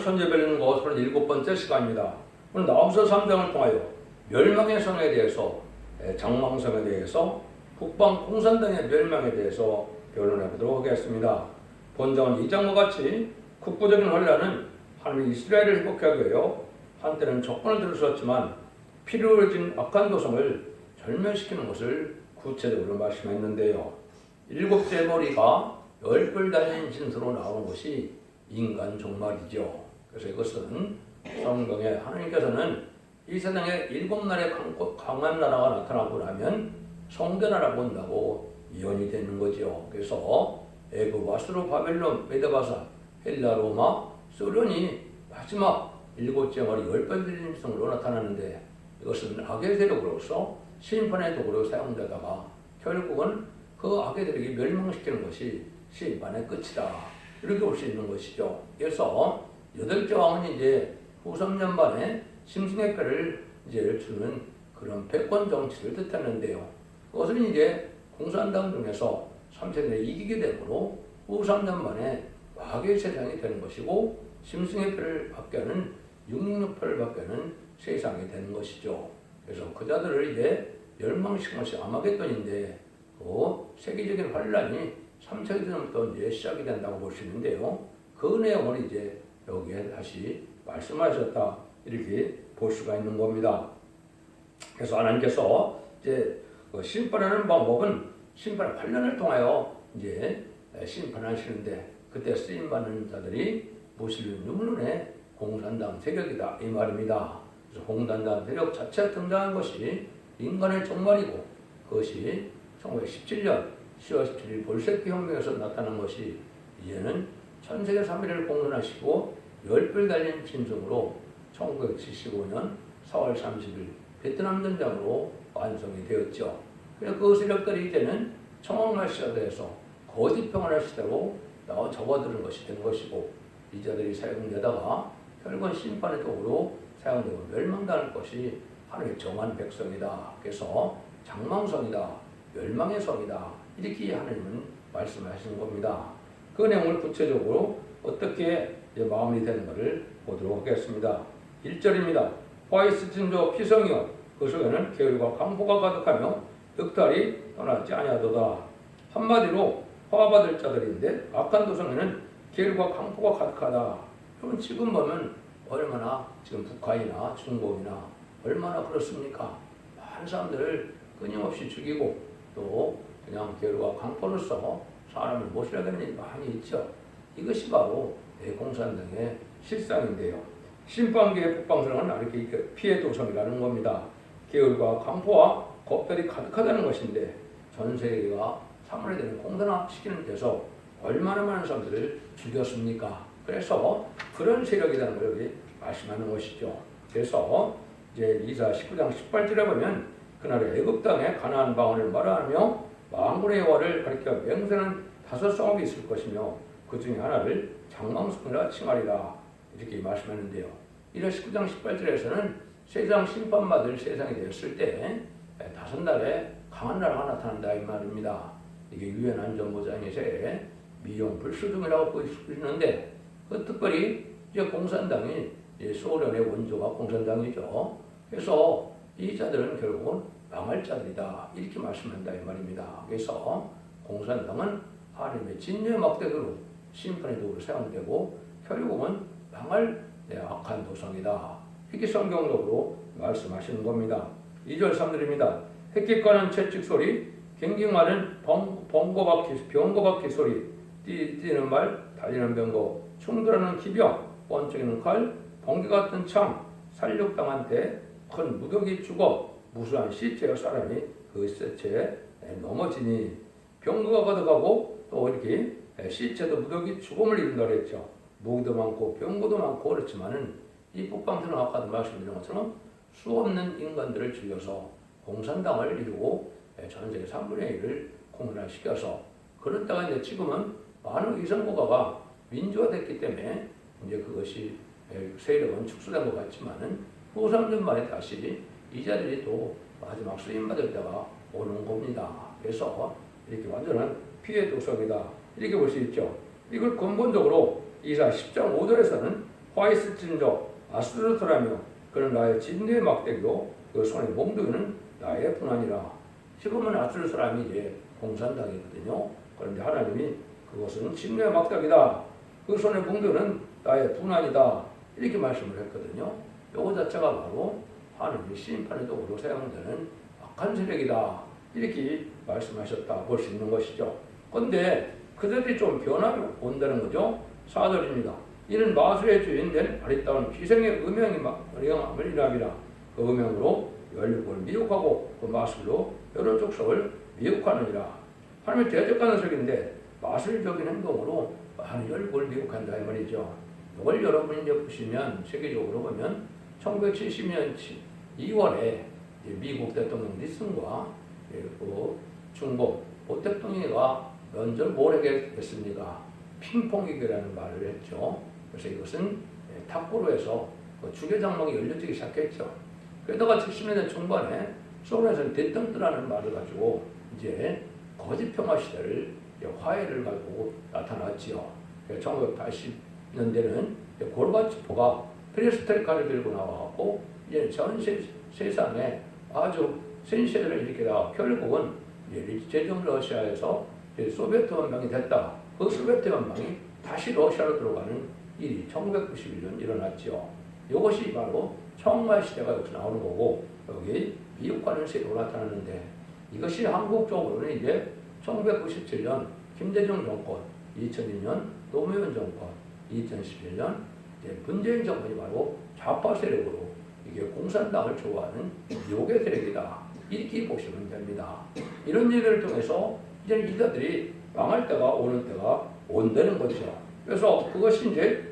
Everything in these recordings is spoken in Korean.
천재별리는 것은 7번째 시간입니다. 오늘 나우서 3장을 통하여 멸망의 성에 대해서, 장망성에 대해서, 북방 공산당의 멸망에 대해서 변론해 보도록 하겠습니다. 본장은 2장과 같이 국부적인 혼란은 하나님이 이스라엘을 회복하기 위하여 한때는 적군을 들었었지만 필요해진 악한 도성을 절멸시키는 것을 구체적으로 말씀했는데요. 7째 머리가 10뿔 달린 진수로 나오는 것이 인간 종말이죠. 그래서 이것은 성경에 하나님께서는 이 세상에 7나라의 강한 나라가 나타나고 나면 성대나라가 온다고 예언이 되는 거죠. 그래서 애굽, 아수르, 바벨론, 메데바사, 헬라, 로마, 소련이 마지막 7째 머리 10번 들린 성으로 나타나는데 이것은 악의 세력으로서 심판의 도구로 사용되다가 결국은 그 악의 세력이 멸망시키는 것이 심판의 끝이다. 이렇게 볼 수 있는 것이죠. 그래서 8째 왕은 이제 후 3년 만에 심승의 패를 이제 주는 그런 패권 정치를 뜻했는데요. 그것은 이제 공산당 중에서 3세대에 이기게 되므로 후 3년 만에 마귀의 세상이 되는 것이고 심승의 패를 받게 하는 666패를 받게 하는 세상이 되는 것이죠. 그래서 그 자들을 이제 멸망시킨 것이 아마겟돈인데 그 세계적인 환란이 3세기부터 이제 시작이 된다고 볼 수 있는데요. 그 내용을 이제 여기에 다시 말씀하셨다 이렇게 볼 수가 있는 겁니다. 그래서 하나님께서 이제 심판하는 방법은 심판의 환란을 통하여 이제 심판하시는데 그때 쓰임 받는 자들이 무슬림 유물론의 공산당 세력이다 이 말입니다. 그래서 공산당 세력 자체가 등장한 것이 인간의 종말이고 그것이 1917년 10월 17일 볼셰비키 혁명에서 나타난 것이 이제는 전세계 3위를 공론하시고 10뿔 달린 진성으로 1975년 4월 30일 베트남 전장으로 완성이 되었죠. 그래서 그 세력들이 이제는 청황말 시대에서 거짓 평안할 시대로 접어드는 것이 된 것이고 이 자들이 사용되다가 결국은 심판의 도구로 사용되고 멸망당할 것이 하나님의 정한 백성이다. 그래서 장망성이다. 멸망의 성이다. 이렇게 하나님은 말씀하시는 겁니다. 그 내용을 구체적으로 어떻게 마음이 되는가를 보도록 하겠습니다. 1절입니다. 화이스 진조 피성이요 그 속에는 계율과 강포가 가득하며 늑탈이 떠나지 아니하도다. 한마디로 화받을 자들인데 악한 도성에는 계율과 강포가 가득하다. 그럼 지금 보면 얼마나 지금 북한이나 중국이나 얼마나 그렇습니까? 많은 사람들을 끊임없이 죽이고 또 그냥 계율과 강포로서 사람을 모시려는 일이 많이 있죠. 이것이 바로 공산당의 실상인데요. 심판기의 북방성은 이렇게 피해 도성이라는 겁니다. 계율과 강포와 겁들이 가득하다는 것인데 전 세계가 사물화되는 공산화시키는 데서 얼마나 많은 사람들을 죽였습니까? 그래서 그런 세력이라는 걸 여기 말씀하는 것이죠. 그래서 이제 이사 19장 18절에 보면 그날에 애굽 땅에 가나안 방언을 말하며 만군의 여호와를 가리켜 맹세하는 5성읍이 있을 것이며 그 중에 하나를 장망성이라 칭하리라 이렇게 말씀하는데요. 이런 19장 18절에서는 세상 심판받을 세상이 되었을 때 5날에 강한 나라가 나타난다 이 말입니다. 이게 유엔 안전보장의 새 미용 불수둥이라고 보이는데 그 특별히 이제 공산당이 소련의 원조가 공산당이죠. 그래서 이 자들은 결국은 망할 자들이다 이렇게 말씀한다 이 말입니다. 그래서 공산당은 하나님의 진노의 막대기로 심판의 도구로 사용되고 결국은 망할 악한 도성이다 이렇게 성경적으로 말씀하시는 겁니다. 2절 3절입니다. 헥헥거리는 채찍 소리, 갱갱하는 병거바퀴 소리, 뛰는 말, 달리는 병거, 충돌하는 기병, 번쩍이는 칼, 번개 같은 창, 살육당한 때 큰 무더기 죽어 무수한 시체와 사람이 그 시체에 넘어지니 병거가 가득하고 또 이렇게 시체도 무더기 죽음을 이룬다 그랬죠. 무기도 많고 병거도 많고 그렇지만은 이 북방성은 아까도 말씀드린 것처럼 수없는 인간들을 죽여서 공산당을 이루고 전 세계 3분의 1을 공산화시켜서 그렇다가 이제 지금은 많은 위성국가가 민주화됐기 때문에 이제 그것이 세력은 축소된 것 같지만은 후 3년 만에 다시 이 자들이 또 마지막 쓰임받을 때가 오는 겁니다. 그래서 이렇게 완전한 피해 도성이다 이렇게 볼 수 있죠. 이걸 근본적으로 이사 10장 5절에서는 화이스진저 아스르트라며 그는 나의 진노의 막대기요 그 손에 몽둥이는 나의 분한이라. 지금은 아스르 사람이 이제 공산당이거든요. 그런데 하나님이 그것은 진노의 막대기다. 그 손에 몽둥이는 나의 분한이다. 이렇게 말씀을 했거든요. 이거 자체가 바로 하나님의 심판의 도구로 사용되는 악한 세력이다. 이렇게 말씀하셨다 볼 수 있는 것이죠. 그런데 그들이 좀 변함이 온다는 거죠. 4절입니다. 이는 마술의 주인 된 아리따운 기생의 음행함을 인함이라. 그 음행으로 열국을 미혹하고 그 마술로 여러 족속을 미혹하느니라. 하나님의 대적하는 색인데 마술적인 행동으로 많은 열국을 미혹한다 이 말이죠. 이걸 여러분이 이제 보시면 세계적으로 보면 1970년 2월에 미국 대통령 니슨과 그 중국 보 대통령과 면접 모르게 됐습니다. 핑퐁이라는 말을 했죠. 그래서 이것은 탁구로 해서 주계 장막이 열려지기 시작했죠. 그러다가 70년대 중반에 소련에서는 대뜸뜨라는 말을 가지고 이제 거짓 평화 시대를 화해를 가지고 나타났지요. 1980년대는 고르바초프가 페레스트로이카를 들고 나와갖고 이제 전 세상에 아주 센세를 일으키다가 결국은 제정 러시아에서 소비에트 연방이 됐다. 그 소비에트 연방이 다시 러시아로 들어가는 일이 1991년 일어났죠. 이것이 바로 청마 시대가 여기서 나오는 거고 여기 미국과는 세계로 나타나는데 이것이 한국 쪽으로는 이제 1997년 김대중 정권, 2002년 노무현 정권, 2011년 문재인 정권이 바로 좌파 세력으로 이게 공산당을 좋아하는 요괴 세력이다. 이렇게 보시면 됩니다. 이런 일을 통해서 이제 이들이 망할 때가 오는 때가 온다는 거죠. 그래서 그것이 이제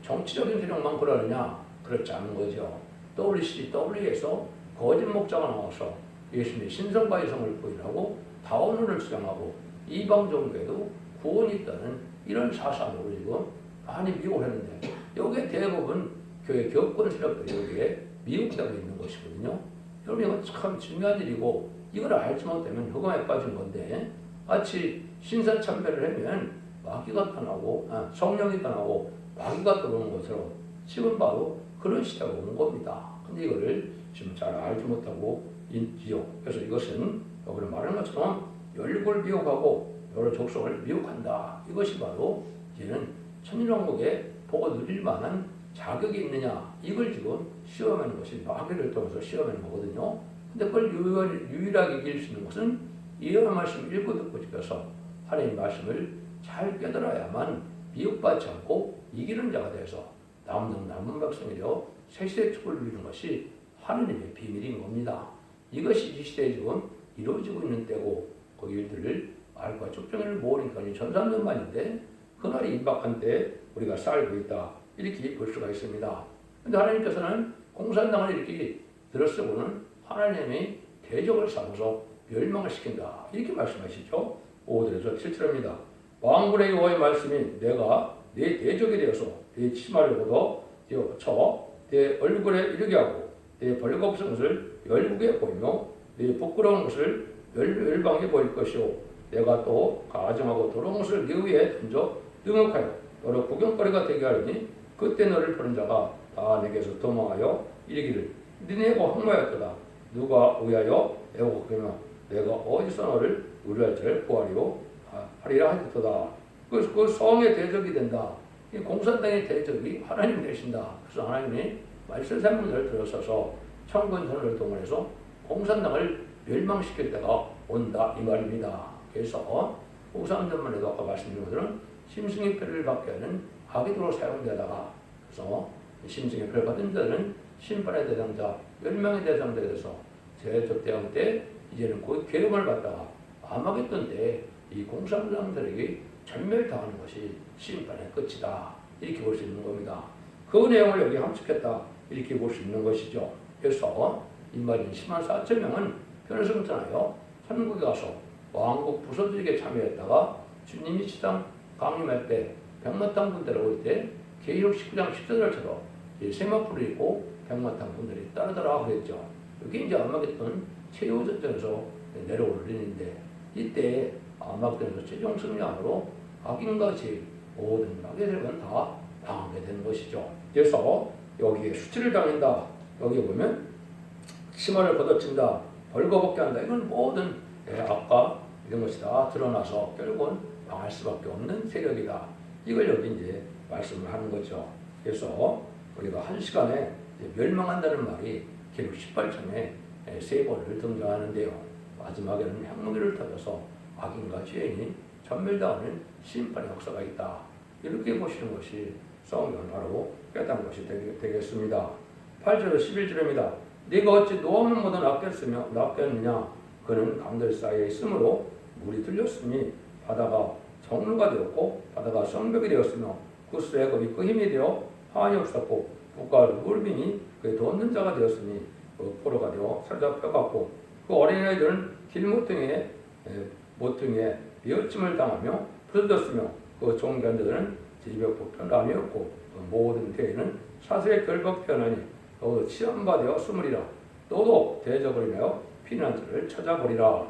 정치적인 세력만 그러느냐? 그렇지 않은 거죠. WCW에서 거짓 목자가 나와서 예수님의 신성과 이성을 부인하고 다원론을 주장하고 이방 종교에도 구원이 있다는 이런 사상으로 지금 많이 미혹을 했는데 여기에 대부분 교회 교권 세력들이 여기에 미혹되고 있는 것이거든요. 여러분 이건 참 중요한 일이고 이걸 알지 못하면 흑암에 빠진 건데 마치 신사참배를 하면 마귀가 떠나고 성령이 떠나고 마귀가 들어오는 것처럼 지금 바로 그런 시대가 온 겁니다. 근데 이거를 지금 잘 알지 못하고 있지요. 그래서 이것은 여기를 말하는 것처럼 열국을 미혹하고 여러 족속을 미혹한다. 이것이 바로 이제는 천일왕국에 보고 누릴 만한 자격이 있느냐 이걸 지금 시험하는 것이 마귀를 통해서 시험하는 거거든요. 근데 그걸 유일하게 이길 수 있는 것은 이런 말씀을 읽고 듣고 지켜서 하나님 말씀을 잘 깨달아야만 미혹받지 않고 이기는 자가 돼서 남은 백성이 되어 새시대 축복을 누리는 것이 하느님의 비밀인 겁니다. 이것이 이 시대에 지금 이루어지고 있는 때고 그 일들을 알과 축정을 모으니까 전산년만인데 그날이 임박한 때 우리가 살고 있다. 이렇게 볼 수가 있습니다. 그런데 하나님께서는 공산당을 이렇게 들어쓰고는 하나님의 대적을 삼아서 멸망을 시킨다. 이렇게 말씀하시죠. 5절에서 7절입니다. 왕군의 여호와의 말씀이 내가 내 대적이 되어서 내 치마를 걷어 쳐 내 얼굴에 이르게 하고 내 벌거벗은 것을 열국에 보이며 내 부끄러운 것을 열방에 보일 것이요 내가 또 가증하고 더러운 것을 네 위에 던져 능욕하여 너를 구경거리가 되게 하리니 그때 너를 보는 자가 다 내게서 도망하여 이르기를 니네가 황마였도다 누가 의하여 애곡하며 내가 어디서 너를 의뢰할지를 구하리오 하리라 하였도다. 그 성의 대적이 된다. 이 공산당의 대적이 하나님 되신다. 그래서 하나님이 말씀 산문을 들어서서 청군선을 동원해서 공산당을 멸망시킬 때가 온다 이 말입니다. 그래서 공산당만 해도 아까 말씀드린 것처럼 심승의 표를 받게 하는 악의도로 사용되다가 그래서 심승의 표를 받은 자들은 심판의 대상자, 멸망의 대상자에 대해서 제적 대항 때 이제는 그 괴로움을 받다가 아마겟돈 때 이 공산당들에게 전멸당하는 것이 심판의 끝이다. 이렇게 볼 수 있는 겁니다. 그 내용을 여기 함축했다. 이렇게 볼 수 있는 것이죠. 그래서 이 말인 10만 4천 명은 변호성을 떠나요. 천국에 가서 왕국 부서들에게 참여했다가 주님이 지상 강림할 때 백마탄 군대를 올 때 계시록 19장 14절처럼 세마포를 입고 백마탄 군대를 따르더라 그랬죠. 여기 이제 아마겟돈 최후전전에서 내려올리는데 이때 아마겟돈에서 최종 승리함으로 악인과 죄 모든 악의 세력은 다 당하게 되는 것이죠. 그래서 여기에 수치를 당한다. 여기 보면 치마를 걷어친다. 벌거벗게 한다. 이건 모든 악과 이런 것이 다 드러나서 결국은 망할 수밖에 없는 세력이다. 이걸 여기 이제 말씀을 하는 거죠. 그래서 우리가 한 시간에 멸망한다는 말이 기록 18장에 세 번을 등장하는데요. 마지막에는 핵무기를 터져서 악인과 죄인이 전멸당하는 심판의 역사가 있다. 이렇게 보시는 것이 성경을 바로 깨닫는 것이 되겠습니다. 8절에서 11절입니다. 네가 어찌 노함을 모두 낚였느냐? 그는 강들 사이에 있으므로 물이 들렸으니 바다가 정루가 되었고 바다가 성벽이 되었으며 그 수의 겁이 그 힘이 되어 한이 없었고 국가를 무릎이니 그의 돋는 자가 되었으니 그 포로가 되어 사로잡혀갔고 그 어린아이들은 길 모퉁이에 비어침을 당하며 부서졌으며 그 종견자들은 질병폭탄 남이었고 그 모든 대에는 사슬에 결박되었나니 너도 치안받아 숨으리라. 너도 대적을 인하여 피난처를 찾아보리라.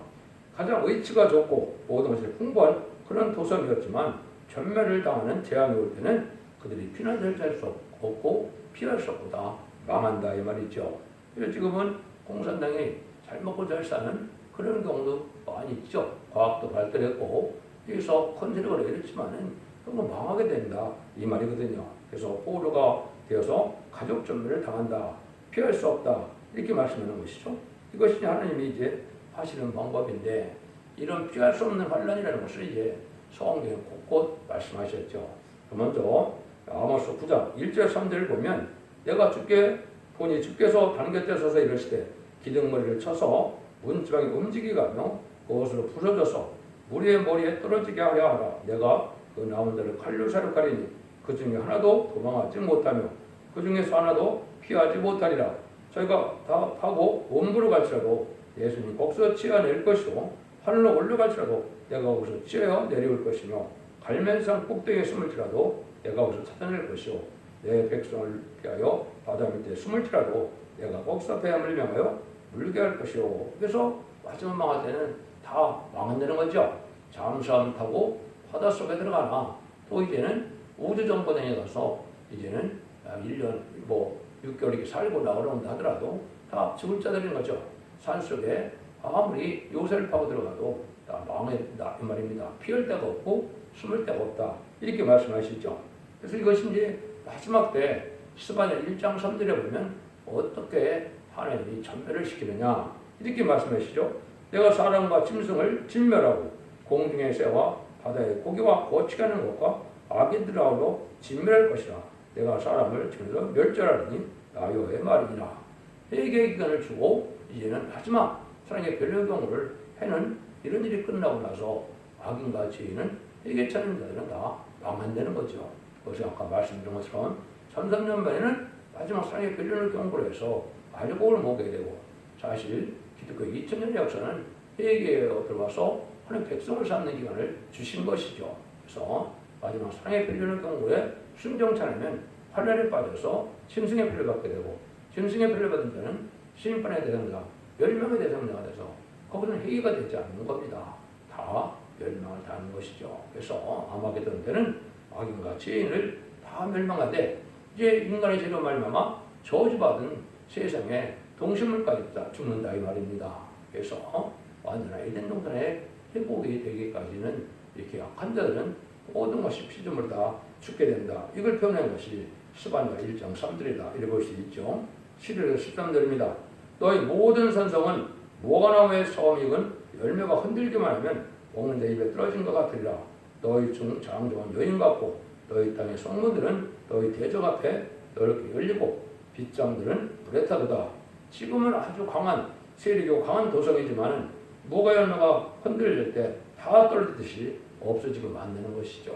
가장 의치가 좋고 모든 것이 풍부한 그런 도성이었지만 전멸을 당하는 재앙이 올 때는 그들이 피난처를 찾을 수 없고 피할 수 없고 다 망한다 이 말이죠. 그래서 지금은 공산당이 잘 먹고 잘 사는 그런 경우도 많이 있죠. 과학도 발달했고 여기서 컨트롤을 이랬지만은 그건 망하게 된다 이 말이거든요. 그래서 포로가 되어서 가족 전멸을 당한다. 피할 수 없다. 이렇게 말씀하는 것이죠. 이것이 하나님이 이제 하시는 방법인데 이런 피할 수 없는 환란이라는 것을 이제 성경에 곳곳 말씀하셨죠. 먼저 아모스 9장 1절 3절을 보면 내가 주께 보니 주께서 단 곁에 서서 이르시되 기둥머리를 쳐서 문지방이 움직이게 하며 그것으로 부서져서 무리의 머리에 떨어지게 하려 하라. 내가 그 나무들을 칼로 사륙하리니 그 중에 하나도 도망하지 못하며 그 중에서 하나도 피하지 못하리라. 저희가 다 파고 원부로 갈지라도 예수님 거기서 치어낼 것이요 하늘로 올라갈지라도 내가 거기서 치어 내려올 것이며 갈멜산 꼭대기에 숨을지라도 내가 거기서 찾아낼 것이요 내 백성을 피하여 바다 밑에 숨을지라도 내가 거기서 뱀을 명하여 물게 할 것이요. 그래서 마지막 망할 때는 다 망한다는 거죠. 잠수함 타고 바닷속에 들어가나 또 이제는 우주정거장에 가서 이제는 1년 6개월 이렇게 살고 나오려고 하더라도 다 죽을 자들인 거죠. 산속에 아무리 요새를 파고 들어가도 다 망했다 이 말입니다. 피할 데가 없고 숨을 데가 없다 이렇게 말씀하시죠. 그래서 이것이 이제 마지막 때 스바냐 1장 3절에 보면 어떻게 하나님이 전멸을 시키느냐 이렇게 말씀하시죠. 내가 사람과 짐승을 진멸하고 공중의 새와 바다의 고기와 거치게 하는 것과 악인들하고 진멸할 것이라. 내가 사람을 지면서 멸절하리니 나 여호와의 말이니라. 회개 기간을 주고 이제는 마지막 사랑의 변론경우를 해는 이런 일이 끝나고 나서 악인과 죄인은 회개 찾는 자들은 다 망한다는 거죠. 그래서 아까 말씀드린 것처럼 3,000년 만에는 마지막 사랑의 변론을 경고를 해서 알곡을 먹게 되고 사실 기독교 2000년의 역사는 회개에 들어와서 하나님 백성을 삼는 기간을 주신 것이죠. 그래서 마지막 사랑의 변론을 경고에 순종치 않으면 환란에 빠져서 짐승의 피를 받게 되고 짐승의 피를 받은 자는 심판의 대상자, 멸망의 대상자가 돼서 거기는 회개가 되지 않는 겁니다. 다 멸망을 당하는 것이죠. 그래서 아마게돈 때는 악인과 죄인을 다 멸망하되 이제 인간의 죄로 말미암아 저주받은 세상에 동식물까지 다 죽는다 이 말입니다. 그래서 완전한 에덴 동산의 회복이 되기까지는 이렇게 약한 자들은 모든 것이 피조물 다 죽게 된다. 이걸 표현한 것이 스바냐 1장 3절이다. 이렇게 볼 수 있죠. 11절에서 13절입니다. 너희 모든 선성은 무화과나무의 처음익은 열매가 흔들기만 하면 먹는 데 입에 떨어진 것 같으리라. 너희 중 장정은 여인 같고 너희 땅의 성문들은 너희 대적 앞에 넓게 열리고 빗장들은 불에 타도다. 지금은 아주 강한 세력이고 강한 도성이지만 무화과 열매가 흔들릴 때 다 떨어지듯이 없어지고 만드는 것이죠.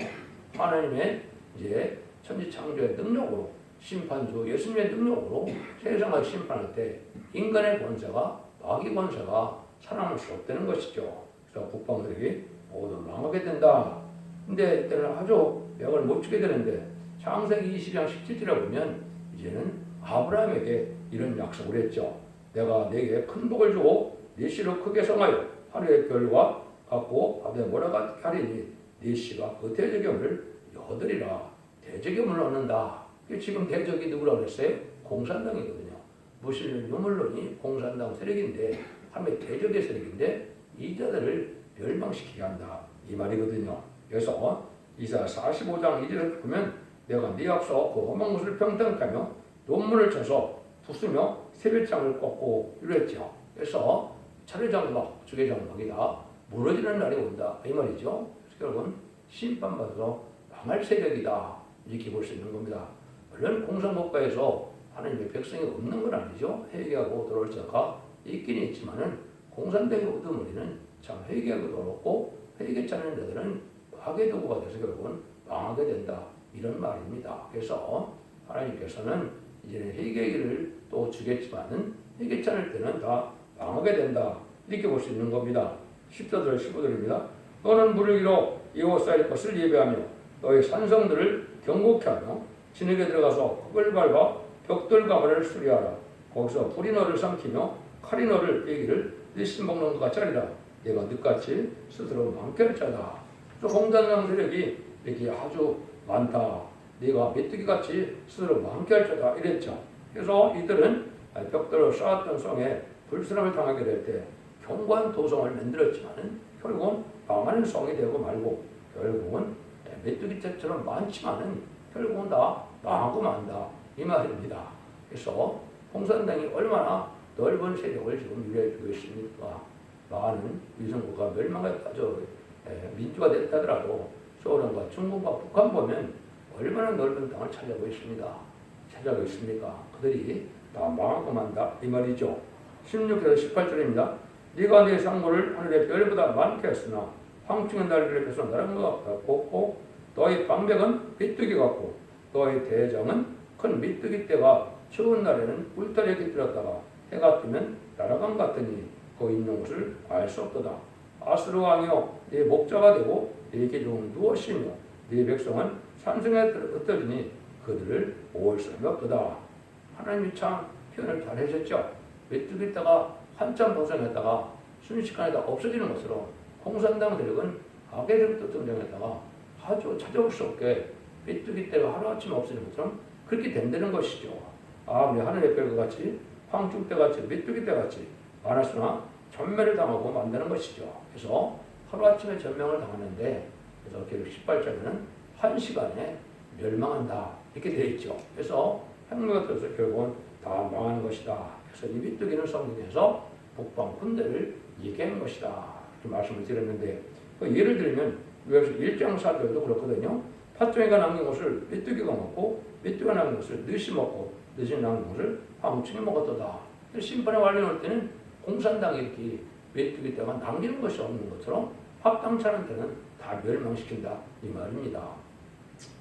하나님의 이제 천지창조의 능력으로 심판주 예수님의 능력으로 세상을 심판할 때 인간의 권세가 마귀 권세가 살아남을 수 없다는 것이죠. 그래서 국방들이 모두 망하게 된다. 근데 이때는 아주 약을 못 주게 되는데 창세기 20장 17절에 보면 이제는 아브라함에게 이런 약속을 했죠. 내가 네게 큰 복을 주고 네 씨를 크게 성하여 하늘의 별과 같고 바다에 몰아가게 하리니 네 씨가 그 대적임을 여들이라. 대적임을 얻는다. 지금 대적이 누구라고 그랬어요? 공산당이거든요. 무신론 유물론이 공산당 세력인데 하나의 대적의 세력인데 이 자들을 멸망시키게 한다 이 말이거든요. 그래서 이사 45장 1절을 보면 내가 네 앞서 그 험한 곳을 평탄하며 논문을 쳐서 부수며 세뱃장을 꺾고 이랬죠. 그래서 차례장막, 주계장막이다 무너지는 날이 온다 이 말이죠. 결국은 심판받아서 망할 세력이다 이렇게 볼 수 있는 겁니다. 물론 공산국가에서 하나님의 백성이 없는 건 아니죠. 회개하고 돌아올 자가 있긴 있지만은 공산당의 우두머리는 참 회개하고 돌아오고 회개치 않는 자들은 악의 도구가 돼서 결국은 망하게 된다 이런 말입니다. 그래서 하나님께서는 이제는 회개를 또 주겠지만은 회개치 않을 때는 다 망하게 된다 이렇게 볼 수 있는 겁니다. 14절 15절입니다. 너는 물을 길어 이어싸일 것을 예배하며 너의 산성들을 경고케 하며 진흙에 들어가서 흙을 밟아 벽돌과 발을 수리하라. 거기서 불이 너를 삼키며 칼이 너를 빼기를 네 신먹는 것 같이 하리라. 내가 늑같이 스스로 많게 할 자다. 공산당 세력이 이렇게 아주 많다. 네가 메뚜기같이 스스로 많게 할 자다 이랬죠. 그래서 이들은 벽돌을 쌓았던 성에 불순함을 당하게 될 때 견고한 도성을 만들었지만은 결국은 망하는 성이 되고 말고 결국은 메뚜기처럼 많지만은 결국은 다 망하고 만다 이 말입니다. 그래서 공산당이 얼마나 넓은 세력을 지금 유리해주고 있습니까? 많은 위성국가 멸망에 빠져 민주가 됐다더라도 소련과 중국과 북한 보면 얼마나 넓은 땅을 차지하고 있습니다. 차지하고 있습니까? 그들이 다 망하고 만다 이 말이죠. 16절에서 18절입니다. 네가 네 상고를 하늘의 별보다 많게 했으나 황충의 날개를 펴서 나른 것 같고 너의 방백은 비뚜기 같고 너의 대장은 큰 비뚜기 떼가 추운 날에는 울타리에 깃들었다가 해가 뜨면 날아간 같으니 그 있는 곳을 알 수 없도다. 아스루 왕이여 네 목자가 되고 네 계종은 무엇이며 네 백성은 산성에 흩어지니 그들을 모을 수는 없도다. 하나님이 참 표현을 잘 하셨죠. 메뚜기 떼가 한참 보상했다가 순식간에 다 없어지는 것으로 공산당 세력은 악의 세력도 등장했다가 아주 찾아올 수 없게 메뚜기 떼가 하루아침에 없어지는 것처럼 그렇게 된다는 것이죠. 우리 하늘의 별과 같이 황충떼같이 메뚜기 떼같이 많았으나 전멸을 당하고 만드는 것이죠. 그래서 하루아침에 전멸을 당하는데 그래서 계속 18절에는 한 시간에 멸망한다 이렇게 되어 있죠. 그래서 핵무기가 터져서 결국은 다 망하는 것이다. 그래서 이 메뚜기는 성경에서 북방 군대를 얘기한 것이다 이렇게 말씀을 드렸는데 예를 들면 여기서 1장 4절도 그렇거든요. 팥종이가 남긴 것을 메뚜기가 먹고 메뚜기가 남긴 것을 늦이 먹고 늦이 남긴 것을 황충이 먹었도다. 심판의 완료 올 때는 공산당이 이렇게 메뚜기 떼가 남기는 것이 없는 것처럼 합당치 않은 때는 다 멸망시킨다 이 말입니다.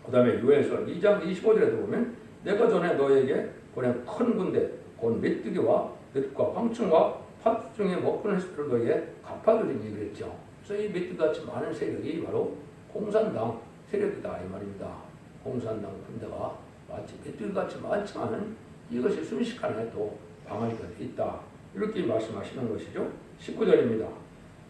그 다음에 요엘서 2장 25절에도 보면 내가 전에 너에게 보낸 큰 군대 곧 메뚜기와 늑과 황충과 팥종의 먹고 했을 너에게 갚아주리니 그랬죠. 그래서 이 메뚜기같이 많은 세력이 바로 공산당 세력이다 이 말입니다. 공산당 군대가 마치 메뚜기같이 많지만은 이것이 순식간에 또 방할 수 있다 이렇게 말씀하시는 것이죠. 19절입니다.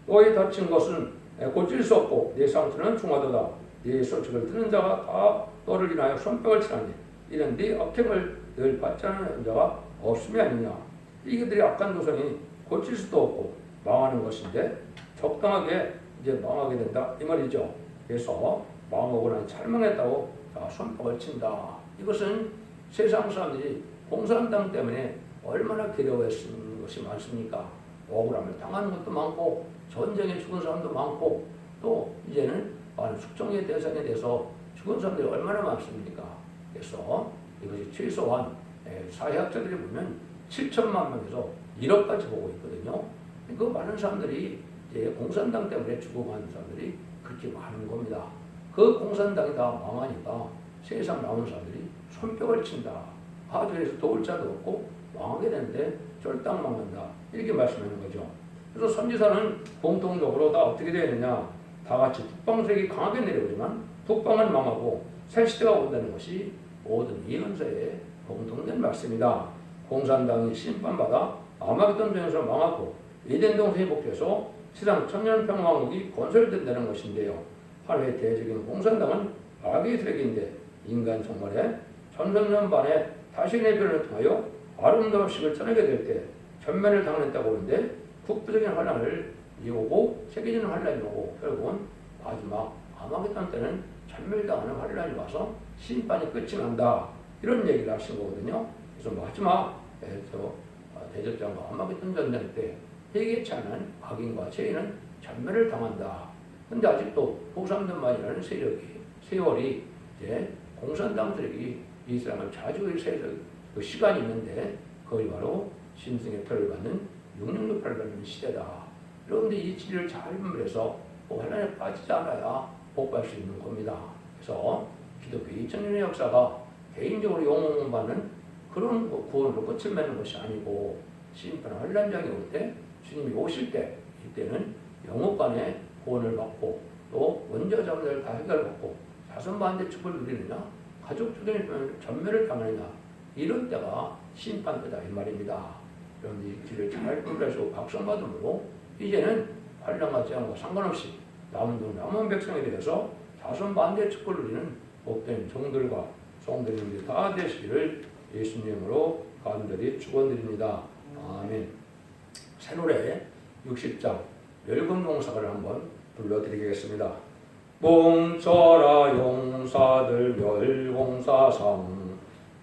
너희 다친 것은 고칠 수 없고 내 상처는 중하도다. 네 소식을 듣는 자가 다 너를 인하여 손뼉을 치나니 이는 네 악행을 늘 받지 않는 자가 없음이 아니냐. 이들이 악한 도성이 고칠 수도 없고 망하는 것인데 적당하게 이제 망하게 된다 이 말이죠. 그래서 망하고 나니 찰망했다고 손뼉을 친다. 이것은 세상 사람들이 공산당 때문에 얼마나 괴로워했는 것이 많습니까? 억울함을 당하는 것도 많고 전쟁에 죽은 사람도 많고 또 이제는 많은 숙종의 대상에 대해서 죽은 사람들이 얼마나 많습니까? 그래서 이것이 최소한 사회학자들이 보면 7천만 명에서 1억까지 보고 있거든요. 그 많은 사람들이 이제 공산당 때문에 죽어가는 사람들이 그렇게 많은 겁니다. 그 공산당이 다 망하니까 세상 나오는 사람들이 손뼉을 친다. 하늘에서 도울 자도 없고 망하게 되는데 쫄딱 망한다. 이렇게 말씀하는 거죠. 그래서 선지서는 공통적으로 다 어떻게 되어 있느냐. 다 같이 북방 세력이 강하게 내려오지만 북방은 망하고 새 시대가 온다는 것이 모든 예언서의 공통된 말씀이다. 공산당이 심판받아 아마겟돈 전에서 망하고 에덴 동산이 복해서 세상 천년평화왕국이 건설된다는 것인데요. 하루의 대적인 공산당은 악의 세력인데 인간 정말에 천성년 만에 다시의 변을 통하여 아름다운 식을 전하게 될 때 전면을 당했다고 하는데 국부적인 환란을 이오고 세계적인 환란이 오고 결국은 마지막 아마겟돈 때는 전멸당하는 환란이 와서 심판이 끝이 난다. 이런 얘기를 하신 거거든요. 그래서 마지막 대접전과 아마겟돈 전쟁 때 회개치 않은 악인과 죄인은 전멸을 당한다. 근데 아직도 보삼든만이라는 세월이 이제 공산당들에게 이 사람을 자주 그 시간이 있는데 그것이 바로 심승의 표를 받는 666표를 받는 시대다. 그런데 이 진리를 잘 분별해서 환란에 빠지지 않아야 복받을 수 있는 겁니다. 그래서 기독교 2000년의 역사가 개인적으로 영웅받는 그런 구원으로 끝을 맺는 것이 아니고 심판 환란장이 올 때 주님이 오실 때 이때는 영업간의 구원을 받고 또 원자자들 다 해결받고 자손반대 축복을 누리느냐 가족들의 전멸을 당하느냐 이런 때가 심판 때다 이 말입니다. 그런데 이 길을 잘 분별하시고 각성받음으로 이제는 환란과 재앙과 상관없이 남은 백성에 대해서 자손반대 축복을 누리는 복된 종들과 성도님들이 다 되시기를 예수님으로 간절히 축원드립니다. 아멘. 새 노래 60장 멸금용사를 한번 불러드리겠습니다. 뭉쳐라 용사들 멸공사상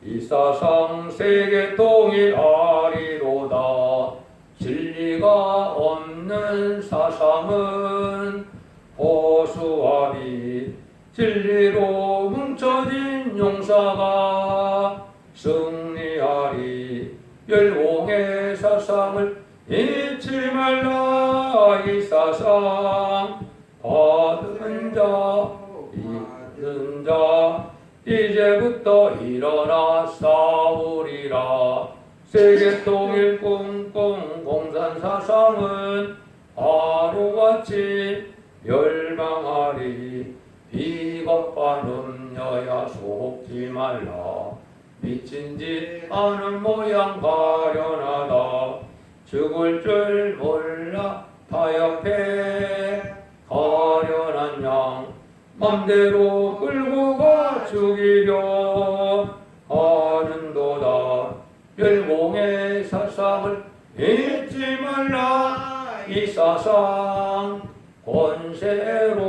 이 사상 세계 통일하리로다. 진리가 없는 사상은 호수아비 진리로 뭉쳐진 용사가 승리하리. 멸공의 사상을 잊지 말라. 이 사상 받은 자 잊은 자 이제부터 일어나 싸우리라. 세계 통일 꿈꿈 공산 사상은 하루같이 멸망하리. 비겁한 음녀야 속지 말라. 미친 짓 하는 모양 가련하다. 죽을 줄 몰라 타협해. 가련한 양 맘대로 끌고 가 죽이려 하는도다. 멸공의 사상을 잊지 말라. 이 사상 권세로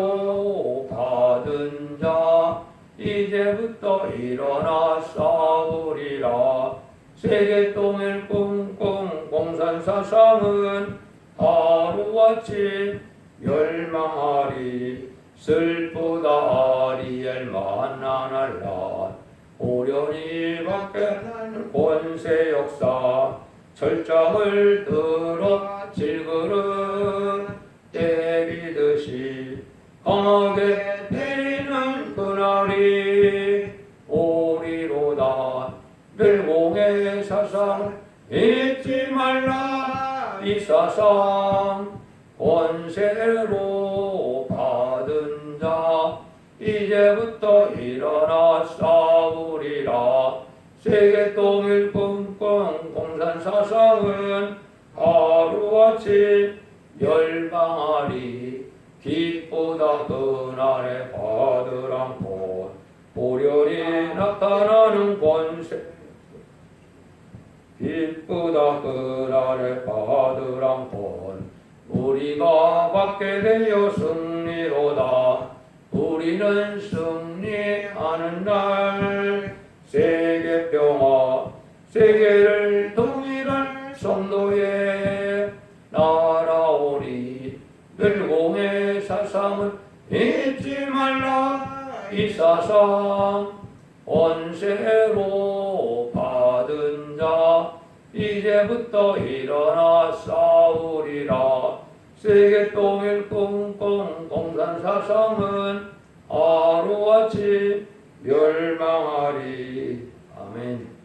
받은 자 이제부터 일어나 싸우리라. 세계 통일 꿈꿈 공산 사상은 하루같이 멸망하리. 슬프다 아리엘 만난할라. 오련이 밖에 권세 역사 철장을 들어 질그릇 때리듯이 강하게 때리는 그날이 오리로다. 멸공의 사상 잊지 말라. 이 사상 권세로 받은 자 이제부터 일어나 싸우리라. 세계 통일 꿈꿈 공산 사상은 하루같이 멸망하리. 기쁘다 그날에 받으란 곧 보련이 나타나는 권세. 기쁘다 그날에 받으란 곧 우리가 받게 되어 승리로다. 우리는 승리하는 날 세계 평화 세계를 통일할 성도의 날아오리. 멸공의 사상은 잊지 말라. 이 사상 권세로 받은 자 이제부터 일어나 싸우리라. 세계 통일 꿈꿈 공산 사상은 하루같이 멸망하리. 아멘.